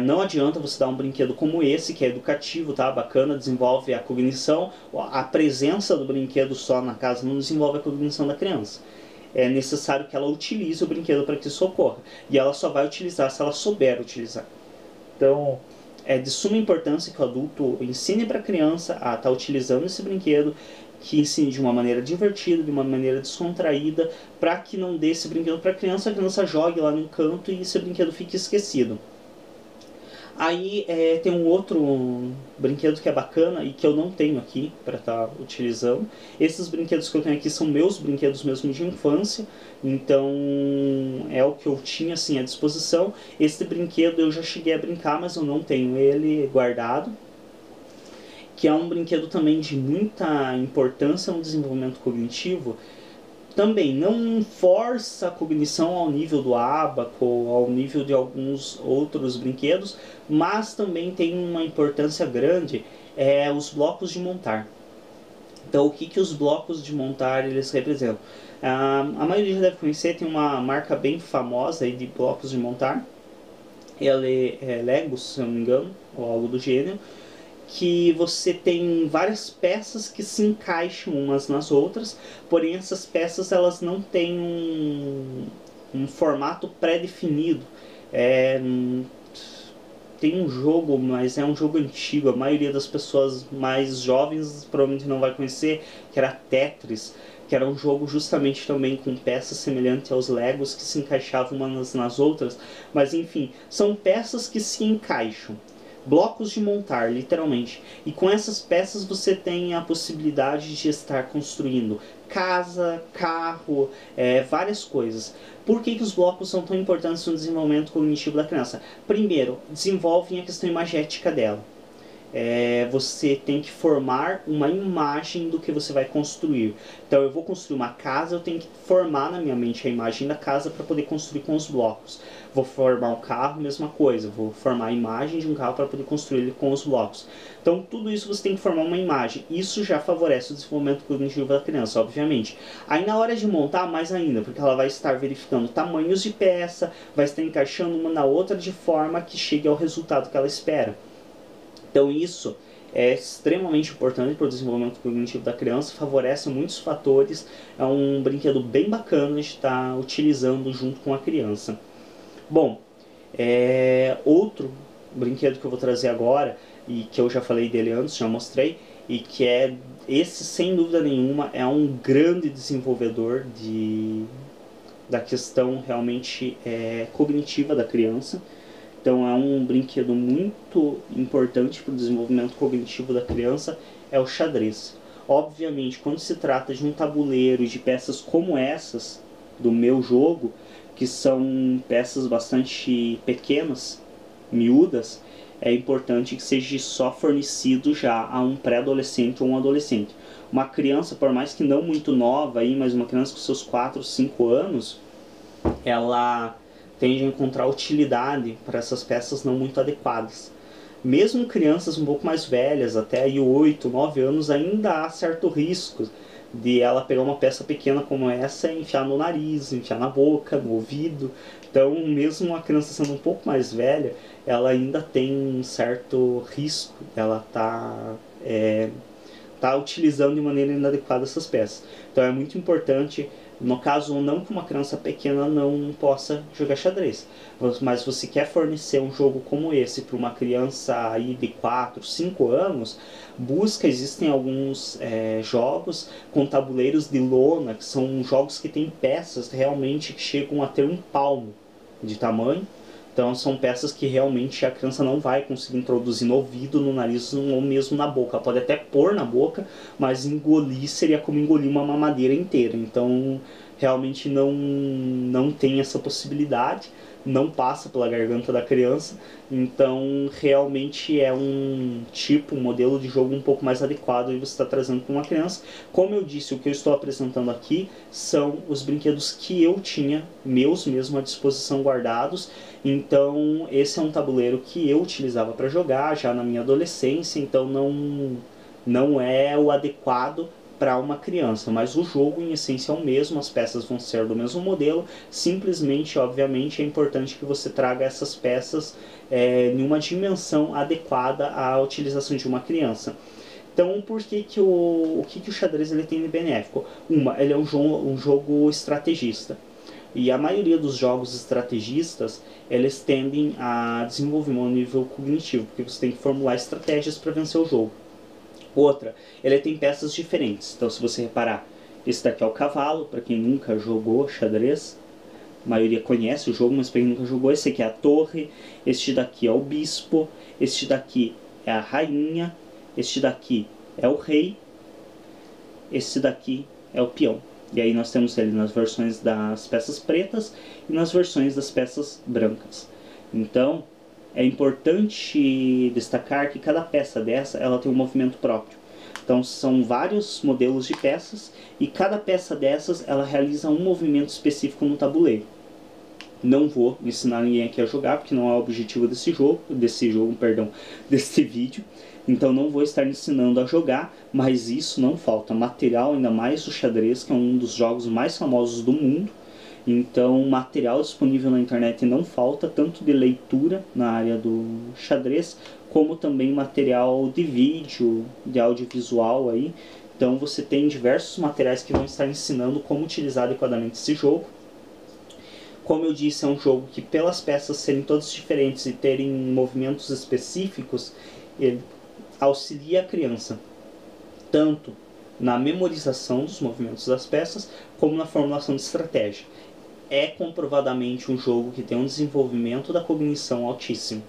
Não adianta você dar um brinquedo como esse, que é educativo, tá? Bacana, desenvolve a cognição. A presença do brinquedo só na casa não desenvolve a cognição da criança. É necessário que ela utilize o brinquedo para que isso ocorra. E ela só vai utilizar se ela souber utilizar. Então, é de suma importância que o adulto ensine para a criança a estar utilizando esse brinquedo, que ensine de uma maneira divertida, de uma maneira descontraída, para que não dê esse brinquedo para a criança jogue lá no canto e esse brinquedo fique esquecido. Aí tem um outro brinquedo que é bacana e que eu não tenho aqui para estar utilizando. Esses brinquedos que eu tenho aqui são meus brinquedos mesmo de infância, então é o que eu tinha assim à disposição. Este brinquedo eu já cheguei a brincar, mas eu não tenho ele guardado, que é um brinquedo também de muita importância no desenvolvimento cognitivo. Também não força a cognição ao nível do ábaco ou ao nível de alguns outros brinquedos, mas também tem uma importância grande, os blocos de montar. Então, o que os blocos de montar eles representam? A maioria já deve conhecer, tem uma marca bem famosa aí de blocos de montar. Ele é Lego, se não me engano, ou algo do gênero, que você tem várias peças que se encaixam umas nas outras, porém essas peças elas não têm um formato pré-definido. Tem um jogo, mas é um jogo antigo, a maioria das pessoas mais jovens provavelmente não vai conhecer, que era Tetris, que era um jogo justamente também com peças semelhantes aos Legos que se encaixavam umas nas outras, mas enfim, são peças que se encaixam. Blocos de montar, literalmente. E com essas peças você tem a possibilidade de estar construindo casa, carro, várias coisas. Por que os blocos são tão importantes no desenvolvimento cognitivo da criança? Primeiro, desenvolvem a questão imagética dela. Você tem que formar uma imagem do que você vai construir. Então eu vou construir uma casa, eu tenho que formar na minha mente a imagem da casa para poder construir com os blocos. Vou formar um carro, mesma coisa. Vou formar a imagem de um carro para poder construir ele com os blocos. Então tudo isso você tem que formar uma imagem. Isso já favorece o desenvolvimento cognitivo da criança, obviamente. Aí na hora de montar, mais ainda, porque ela vai estar verificando tamanhos de peça, vai estar encaixando uma na outra de forma que chegue ao resultado que ela espera. Então isso é extremamente importante para o desenvolvimento cognitivo da criança, favorece muitos fatores, é um brinquedo bem bacana de estar utilizando junto com a criança. Bom, outro brinquedo que eu vou trazer agora, e que eu já falei dele antes, já mostrei, e que esse sem dúvida nenhuma é um grande desenvolvedor da questão realmente cognitiva da criança. Então é um brinquedo muito importante para o desenvolvimento cognitivo da criança, é o xadrez. Obviamente, quando se trata de um tabuleiro de peças como essas do meu jogo, que são peças bastante pequenas, miúdas, é importante que seja só fornecido já a um pré-adolescente ou um adolescente. Uma criança, por mais que não muito nova, mas uma criança com seus 4, 5 anos, ela tende a encontrar utilidade para essas peças não muito adequadas. Mesmo crianças um pouco mais velhas, até aí 8, 9 anos, ainda há certo risco de ela pegar uma peça pequena como essa e enfiar no nariz, enfiar na boca, no ouvido. Então, mesmo a criança sendo um pouco mais velha, ela ainda tem um certo risco, ela tá utilizando de maneira inadequada essas peças. Então é muito importante, no caso não que uma criança pequena não possa jogar xadrez, mas você quer fornecer um jogo como esse para uma criança aí de 4, 5 anos, existem alguns jogos com tabuleiros de lona, que são jogos que têm peças realmente que chegam a ter um palmo de tamanho. Então são peças que realmente a criança não vai conseguir introduzir no ouvido, no nariz ou mesmo na boca. Ela pode até pôr na boca, mas engolir seria como engolir uma mamadeira inteira. Então realmente não tem essa possibilidade, não passa pela garganta da criança. Então realmente é um modelo de jogo um pouco mais adequado e você está trazendo para uma criança. Como eu disse, o que eu estou apresentando aqui são os brinquedos que eu tinha, meus mesmo à disposição guardados. Então esse é um tabuleiro que eu utilizava para jogar já na minha adolescência, então não é o adequado para uma criança, mas o jogo em essência é o mesmo, as peças vão ser do mesmo modelo, simplesmente, obviamente, é importante que você traga essas peças em uma dimensão adequada à utilização de uma criança. Então, por que o xadrez ele tem de benéfico? Ele é um jogo estrategista. E a maioria dos jogos estrategistas, eles tendem a desenvolver um nível cognitivo, porque você tem que formular estratégias para vencer o jogo. Outra, ele tem peças diferentes. Então, se você reparar, esse daqui é o cavalo, para quem nunca jogou xadrez. a maioria conhece o jogo, mas para quem nunca jogou, esse aqui é a torre, este daqui é o bispo, este daqui é a rainha, este daqui é o rei, este daqui é o peão. E aí nós temos ele nas versões das peças pretas e nas versões das peças brancas. Então, é importante destacar que cada peça dessa ela tem um movimento próprio. Então são vários modelos de peças e cada peça dessas ela realiza um movimento específico no tabuleiro. Não vou ensinar ninguém aqui a jogar, porque não é o objetivo desse vídeo. Então não vou estar ensinando a jogar, mas isso não falta. Material, ainda mais o xadrez, que é um dos jogos mais famosos do mundo. Então material disponível na internet não falta, tanto de leitura na área do xadrez, como também material de vídeo, de audiovisual aí. Então você tem diversos materiais que vão estar ensinando como utilizar adequadamente esse jogo. Como eu disse, é um jogo que, pelas peças serem todas diferentes e terem movimentos específicos, ele auxilia a criança tanto na memorização dos movimentos das peças, como na formulação de estratégia. É comprovadamente um jogo que tem um desenvolvimento da cognição altíssimo.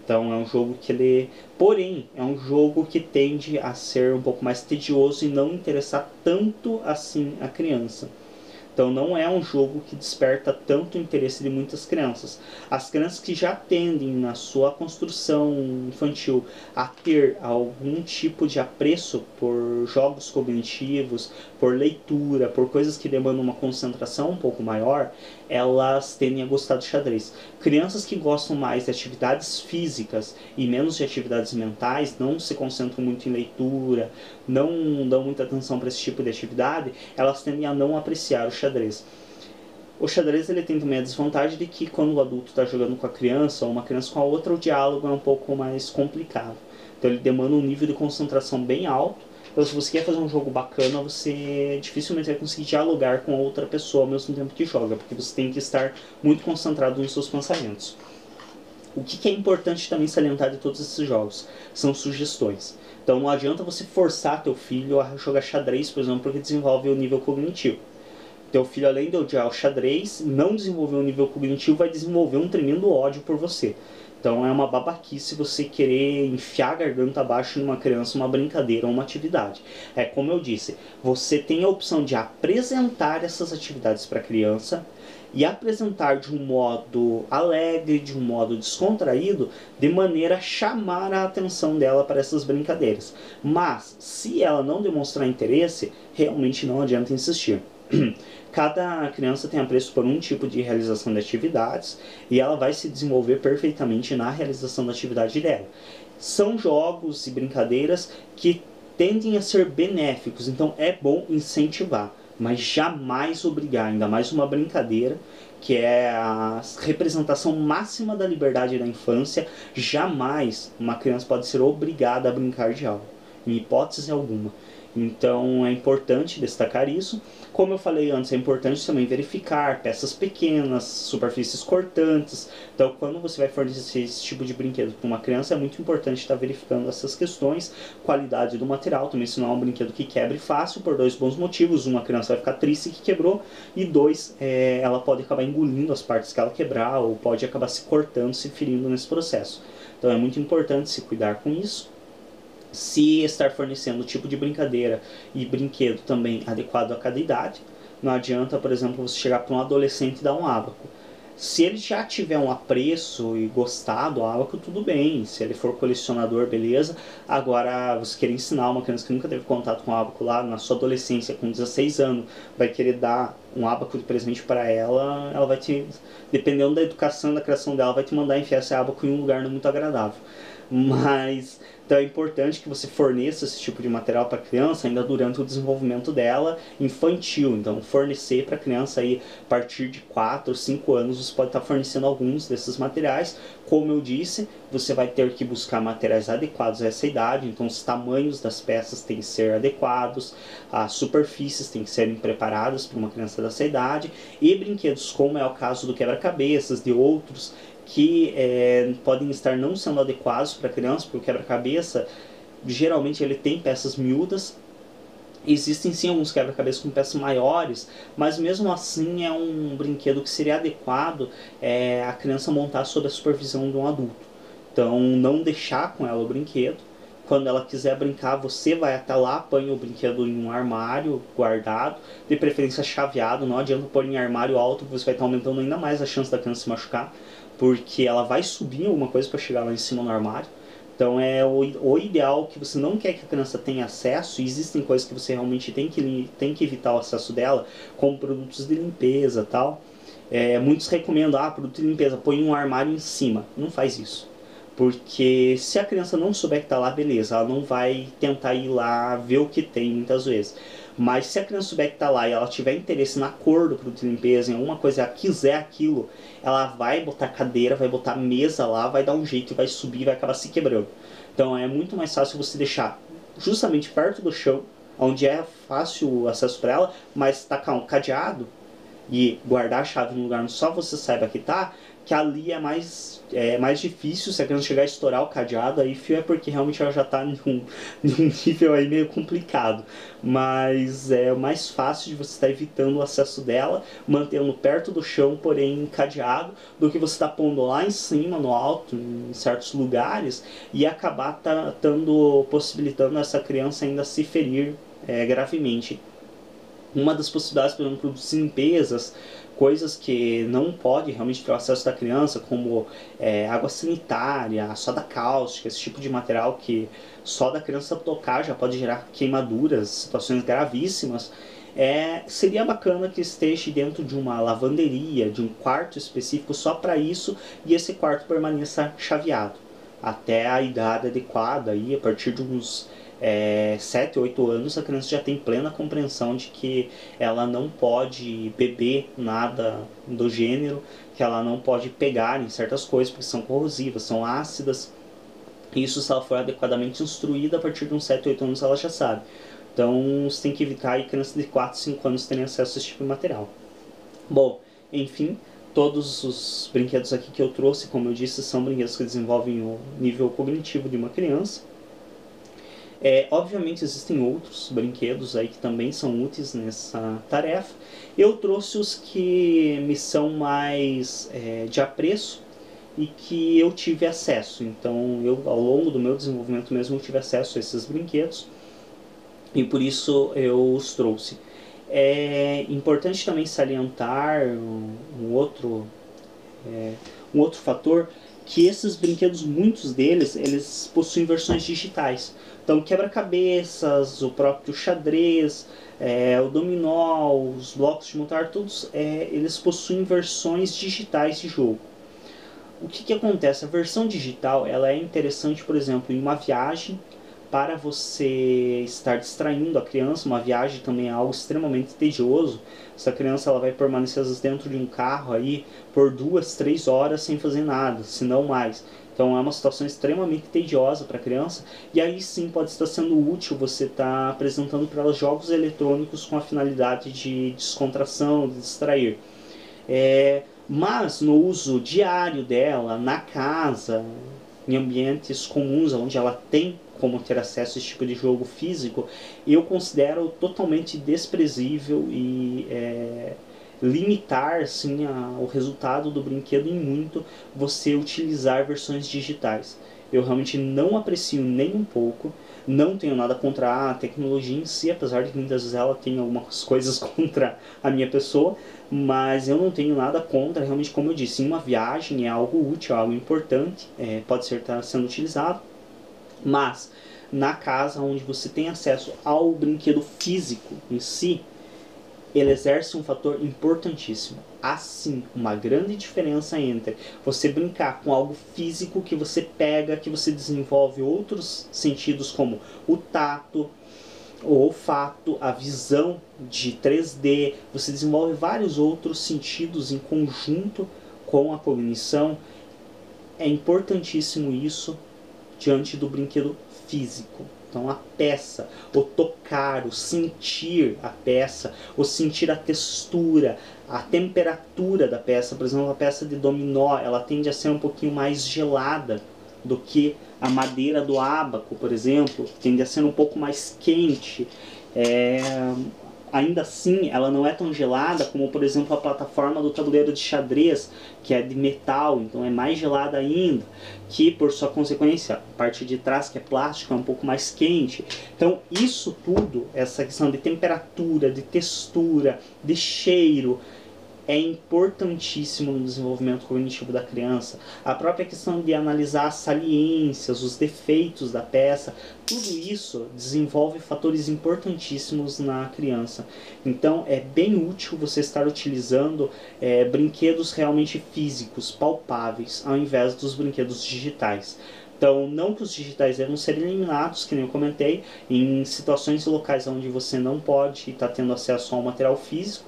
Então é um jogo que ele... Porém, é um jogo que tende a ser um pouco mais tedioso e não interessar tanto assim a criança. Então não é um jogo que desperta tanto o interesse de muitas crianças. As crianças que já tendem na sua construção infantil a ter algum tipo de apreço por jogos cognitivos, por leitura, por coisas que demandam uma concentração um pouco maior, elas tendem a gostar do xadrez. Crianças que gostam mais de atividades físicas e menos de atividades mentais, não se concentram muito em leitura, não dão muita atenção para esse tipo de atividade, elas tendem a não apreciar o xadrez. O xadrez ele tem também a desvantagem de que quando o adulto está jogando com a criança, ou uma criança com a outra, o diálogo é um pouco mais complicado. Então ele demanda um nível de concentração bem alto. Então se você quer fazer um jogo bacana, você dificilmente vai conseguir dialogar com a outra pessoa ao mesmo tempo que joga, porque você tem que estar muito concentrado nos seus pensamentos. O que é importante também salientar de todos esses jogos são sugestões. Então não adianta você forçar teu filho a jogar xadrez, por exemplo, porque desenvolve o nível cognitivo. Teu filho, além de odiar o xadrez, não desenvolver um nível cognitivo, vai desenvolver um tremendo ódio por você. Então é uma babaquice você querer enfiar a garganta abaixo numa criança uma brincadeira ou uma atividade. É como eu disse, você tem a opção de apresentar essas atividades para a criança e apresentar de um modo alegre, de um modo descontraído, de maneira a chamar a atenção dela para essas brincadeiras. Mas, se ela não demonstrar interesse, realmente não adianta insistir. Cada criança tem apreço por um tipo de realização de atividades e ela vai se desenvolver perfeitamente na realização da atividade dela. São jogos e brincadeiras que tendem a ser benéficos, então é bom incentivar, mas jamais obrigar, ainda mais uma brincadeira que é a representação máxima da liberdade da infância. Jamais uma criança pode ser obrigada a brincar de algo, em hipótese alguma. Então é importante destacar isso. Como eu falei antes, é importante também verificar peças pequenas, superfícies cortantes. Então quando você vai fornecer esse tipo de brinquedo para uma criança, é muito importante estar verificando essas questões. Qualidade do material, também se não é um brinquedo que quebre fácil, por dois bons motivos. Uma, a criança vai ficar triste que quebrou, e dois, ela pode acabar engolindo as partes que ela quebrar, ou pode acabar se cortando, se ferindo nesse processo. Então é muito importante se cuidar com isso. Se estar fornecendo o tipo de brincadeira e brinquedo também adequado a cada idade. Não adianta, por exemplo, você chegar para um adolescente e dar um ábaco. Se ele já tiver um apreço e gostar do ábaco, tudo bem. Se ele for colecionador, beleza. Agora, você querer ensinar uma criança que nunca teve contato com o ábaco lá na sua adolescência, com 16 anos, vai querer dar um ábaco de presente para ela, ela vai te, dependendo da educação e da criação dela, vai te mandar enfiar esse ábaco em um lugar não muito agradável. Mas então é importante que você forneça esse tipo de material para a criança ainda durante o desenvolvimento dela infantil. Então fornecer para a criança aí a partir de 4 ou 5 anos, você pode estar fornecendo alguns desses materiais. Como eu disse, você vai ter que buscar materiais adequados a essa idade. Então os tamanhos das peças têm que ser adequados, as superfícies têm que serem preparadas para uma criança dessa idade, e brinquedos, como é o caso do quebra-cabeças, de outros que podem estar não sendo adequados para a criança, porque o quebra-cabeça geralmente ele tem peças miúdas Existem sim alguns quebra-cabeças com peças maiores, mas mesmo assim é um brinquedo que seria adequado a criança montar sob a supervisão de um adulto. Então não deixar com ela o brinquedo. Quando ela quiser brincar, você vai até lá, apanha o brinquedo em um armário guardado, de preferência chaveado. Não adianta pôr em armário alto, você vai estar aumentando ainda mais a chance da criança se machucar, porque ela vai subir em alguma coisa para chegar lá em cima no armário. Então é o ideal que você não quer que a criança tenha acesso, e existem coisas que você realmente tem que evitar o acesso dela, como produtos de limpeza e tal. Muitos recomendam, produto de limpeza, põe um armário em cima. Não faz isso. Porque se a criança não souber que está lá, beleza, ela não vai tentar ir lá ver o que tem muitas vezes. Mas se a criança souber que está lá e ela tiver interesse na cor do produto de limpeza, em alguma coisa, ela quiser aquilo, ela vai botar cadeira, vai botar mesa lá, vai dar um jeito, vai subir, vai acabar se quebrando. Então é muito mais fácil você deixar justamente perto do chão, onde é fácil o acesso para ela, mas tacar um cadeado e guardar a chave no lugar onde só você saiba que tá, que ali é mais difícil. Se a criança chegar a estourar o cadeado, aí fio, é porque realmente ela já tá num nível aí meio complicado. Mas é mais fácil de você estar evitando o acesso dela, mantendo perto do chão, porém cadeado, do que você estar pondo lá em cima, no alto, em certos lugares, e acabar possibilitando essa criança ainda se ferir gravemente. Uma das possibilidades, por exemplo, de limpezas, coisas que não pode realmente ter o acesso da criança, como água sanitária, soda cáustica, esse tipo de material que só da criança tocar já pode gerar queimaduras, situações gravíssimas. Seria bacana que esteja dentro de uma lavanderia, de um quarto específico só para isso, e esse quarto permaneça chaveado até a idade adequada, aí, a partir de uns 7, 8 anos, a criança já tem plena compreensão de que ela não pode beber nada do gênero, que ela não pode pegar em certas coisas porque são corrosivas, são ácidas. Isso, se ela for adequadamente instruída, a partir de uns 7, 8 anos ela já sabe. Então você tem que evitar aí crianças de 4, 5 anos terem acesso a esse tipo de material. Bom, enfim, todos os brinquedos aqui que eu trouxe, como eu disse, são brinquedos que desenvolvem o nível cognitivo de uma criança. Obviamente existem outros brinquedos aí que também são úteis nessa tarefa. Eu trouxe os que me são mais de apreço e que eu tive acesso. Então eu, ao longo do meu desenvolvimento mesmo, eu tive acesso a esses brinquedos e por isso eu os trouxe. É importante também salientar um outro fator, que esses brinquedos, muitos deles, eles possuem versões digitais. Então, quebra-cabeças, o próprio xadrez, o dominó, os blocos de montar, todos eles possuem versões digitais de jogo. O que acontece? A versão digital ela é interessante, por exemplo, em uma viagem, para você estar distraindo a criança. Uma viagem também é algo extremamente tedioso. Essa criança ela vai permanecer às vezes dentro de um carro aí por 2, 3 horas sem fazer nada, se não mais. Então é uma situação extremamente tediosa para a criança, e aí sim pode estar sendo útil você estar apresentando para ela jogos eletrônicos com a finalidade de descontração, de distrair. Mas no uso diário dela, na casa, em ambientes comuns, onde ela tem como ter acesso a esse tipo de jogo físico, eu considero totalmente desprezível e limitar assim, o resultado do brinquedo em muito você utilizar versões digitais. Eu realmente não aprecio nem um pouco. Não tenho nada contra a tecnologia em si, apesar de que muitas vezes ela tem algumas coisas contra a minha pessoa, mas eu não tenho nada contra. Realmente, como eu disse, em uma viagem é algo útil, é algo importante, pode ser estar sendo utilizado, mas na casa onde você tem acesso ao brinquedo físico em si, ele exerce um fator importantíssimo. Há sim uma grande diferença entre você brincar com algo físico que você pega, que você desenvolve outros sentidos como o tato, o olfato, a visão de 3D, você desenvolve vários outros sentidos em conjunto com a cognição. É importantíssimo isso diante do brinquedo físico. Então a peça, o tocar, o sentir a peça, o sentir a textura, a temperatura da peça. Por exemplo, a peça de dominó, ela tende a ser um pouquinho mais gelada do que a madeira do ábaco, por exemplo, tende a ser um pouco mais quente. Ainda assim, ela não é tão gelada como, por exemplo, a plataforma do tabuleiro de xadrez, que é de metal, então é mais gelada ainda, que por sua consequência, a parte de trás, que é plástico, é um pouco mais quente. Então isso tudo, essa questão de temperatura, de textura, de cheiro, é importantíssimo no desenvolvimento cognitivo da criança. A própria questão de analisar as saliências, os defeitos da peça, tudo isso desenvolve fatores importantíssimos na criança. Então é bem útil você estar utilizando brinquedos realmente físicos, palpáveis, ao invés dos brinquedos digitais. Então, não que os digitais devem ser eliminados, que nem eu comentei, em situações e locais onde você não pode estar tendo acesso ao material físico,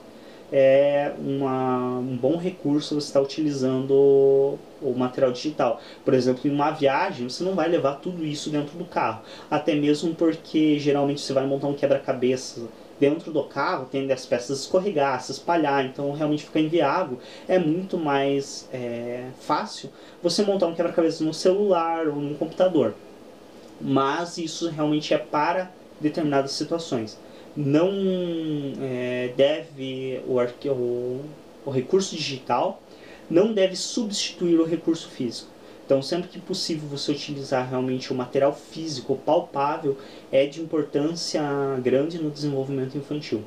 é um bom recurso você estar utilizando o material digital. Por exemplo, em uma viagem, você não vai levar tudo isso dentro do carro. Até mesmo porque, geralmente, você vai montar um quebra-cabeça dentro do carro, tende as peças escorregar, se espalhar, então realmente fica inviável. É muito mais fácil você montar um quebra-cabeça no celular ou no computador. Mas isso realmente é para determinadas situações. Não deve o recurso digital não deve substituir o recurso físico. Então, sempre que possível você utilizar realmente o material físico palpável é de importância grande no desenvolvimento infantil.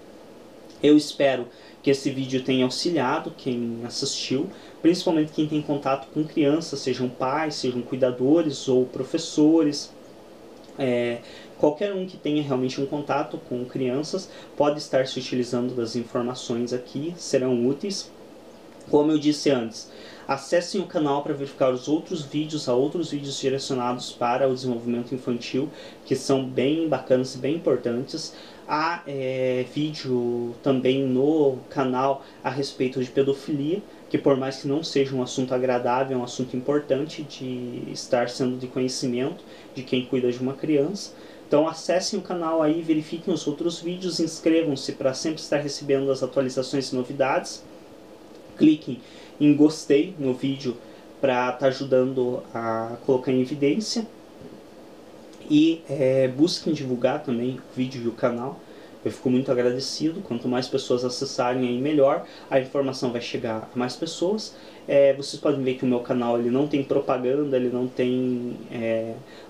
Eu espero que esse vídeo tenha auxiliado quem assistiu, principalmente quem tem contato com crianças, sejam pais, sejam cuidadores ou professores. Qualquer um que tenha realmente um contato com crianças pode estar se utilizando das informações aqui, serão úteis. Como eu disse antes, acessem o canal para verificar os outros vídeos, outros vídeos direcionados para o desenvolvimento infantil, que são bem bacanas e bem importantes. Há vídeo também no canal a respeito de pedofilia, que por mais que não seja um assunto agradável, é um assunto importante de estar sendo de conhecimento de quem cuida de uma criança. Então acessem o canal aí, verifiquem os outros vídeos, inscrevam-se para sempre estar recebendo as atualizações e novidades. Cliquem em gostei no vídeo para estar ajudando a colocar em evidência. E busquem divulgar também o vídeo e o canal. Eu fico muito agradecido. Quanto mais pessoas acessarem, aí melhor. A informação vai chegar a mais pessoas. Vocês podem ver que o meu canal ele não tem propaganda, ele não tem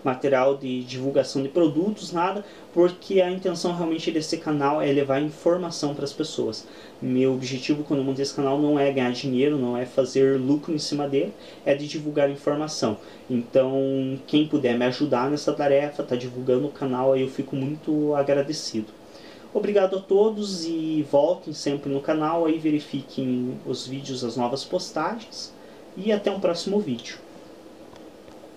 material de divulgação de produtos, nada, porque a intenção realmente desse canal é levar informação para as pessoas. Meu objetivo quando eu montei esse canal não é ganhar dinheiro, não é fazer lucro em cima dele, é de divulgar informação. Então, quem puder me ajudar nessa tarefa, tá divulgando o canal, aí eu fico muito agradecido. Obrigado a todos e voltem sempre no canal, aí verifiquem os vídeos, as novas postagens e até um próximo vídeo.